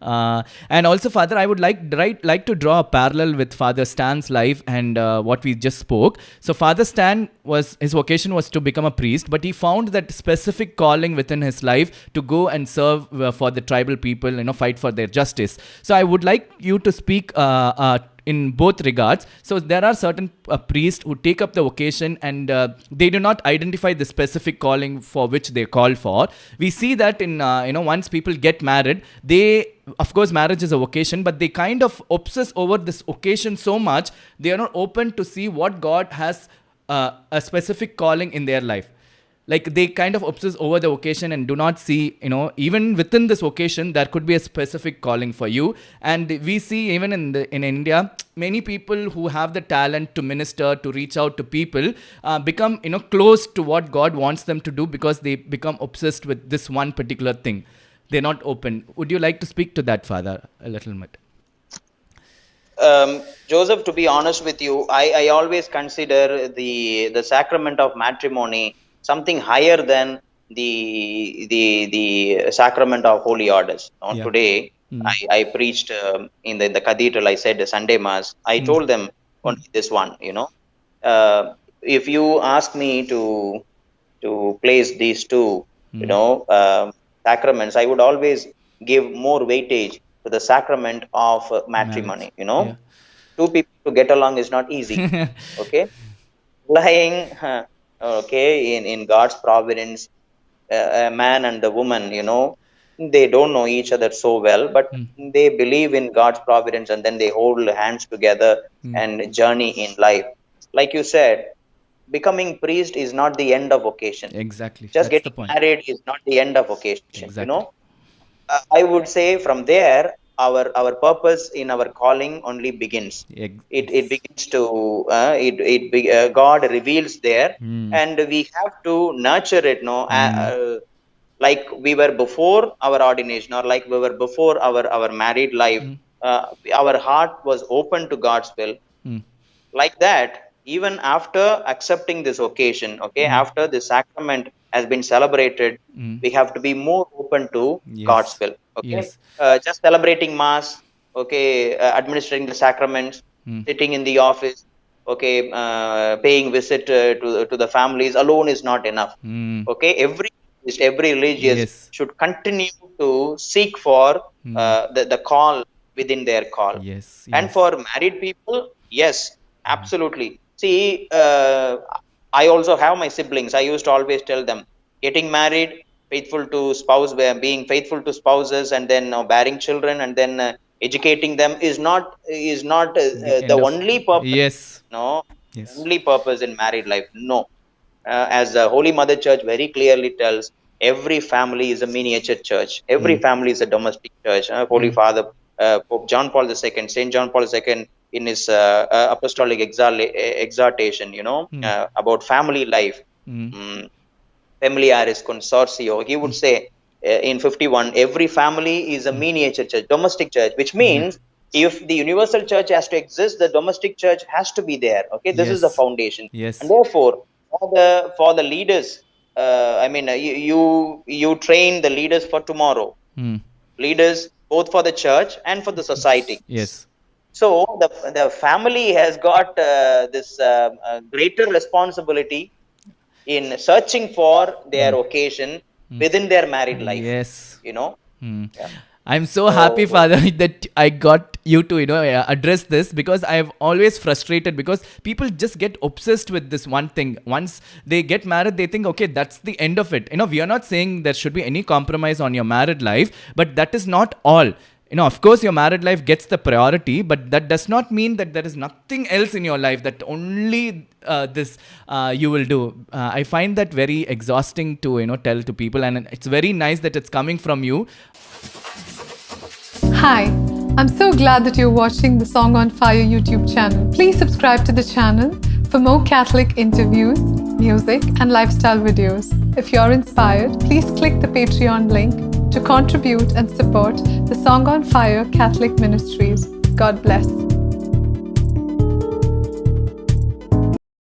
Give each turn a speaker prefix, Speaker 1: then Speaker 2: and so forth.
Speaker 1: And also, Father, I would like to draw a parallel with Father Stan's life and what we just spoke. So, Father Stan his vocation was to become a priest, but he found that specific calling within his life to go and serve for the tribal people, fight for their justice. So, I would like you to speak in both regards. So there are certain priests who take up the vocation and they do not identify the specific calling for which they call for. We see that in once people get married, of course marriage is a vocation, but they kind of obsess over this occasion so much they are not open to see what God has a specific calling in their life. Like they kind of obsess over the vocation and do not see, even within this vocation, there could be a specific calling for you. And we see even in India, many people who have the talent to minister, to reach out to people, become, close to what God wants them to do because they become obsessed with this one particular thing. They're not open. Would you like to speak to that, Father, a little bit?
Speaker 2: Joseph, to be honest with you, I always consider the sacrament of matrimony something higher than the sacrament of holy orders. Today, I preached in the cathedral. I said the Sunday Mass. I told them only this one. If you ask me to place these two, sacraments, I would always give more weightage to the sacrament of matrimony. Two people to get along is not easy. Okay, lying. Okay, in God's providence, a man and the woman, they don't know each other so well, but they believe in God's providence, and then they hold hands together and journey in life. Like you said, becoming priest is not the end of vocation.
Speaker 1: Exactly.
Speaker 2: Just getting married is not the end of vocation. Exactly. I would say from there, our purpose in our calling only begins. It begins to God reveals there, and we have to nurture it. Like we were before our ordination, or like we were before our married life. Our heart was open to God's will. Like that, even after accepting this occasion, after the sacrament has been celebrated, we have to be more open to God's will. Just celebrating Mass, administering the sacraments, sitting in the office, paying visit to the families alone is not enough. Every religious should continue to seek for the call within their call. And for married people, yes, absolutely. See, I also have my siblings. I used to always tell them, getting married, faithful to spouse, being faithful to spouses, and then bearing children, and then educating them is not the only purpose. Only purpose in married life. No, as the Holy Mother Church very clearly tells, every family is a miniature church. Every family is a domestic church. Holy Father Pope John Paul II, Saint John Paul II, in his apostolic exhortation, about family life. Familiaris consortio, he would say in 51, every family is a miniature church, domestic church, which means if the universal church has to exist, the domestic church has to be there. This is the foundation. And therefore, for the leaders, you train the leaders for tomorrow. Leaders both for the church and for the society. So the family has got this greater responsibility in searching for their occasion within their married life.
Speaker 1: I'm so happy, Father, that I got you to address this, because I've always frustrated because people just get obsessed with this one thing. Once they get married, they think, okay, that's the end of it. We are not saying there should be any compromise on your married life, but that is not all. Of course, your married life gets the priority, but that does not mean that there is nothing else in your life that only this you will do. I find that very exhausting to tell to people, and it's very nice that it's coming from you.
Speaker 3: Hi, I'm so glad that you're watching the Song on Fire YouTube channel. Please subscribe to the channel for more Catholic interviews, music, and lifestyle videos. If you're inspired, please click the Patreon link to contribute and support the Song on Fire Catholic Ministries. God bless.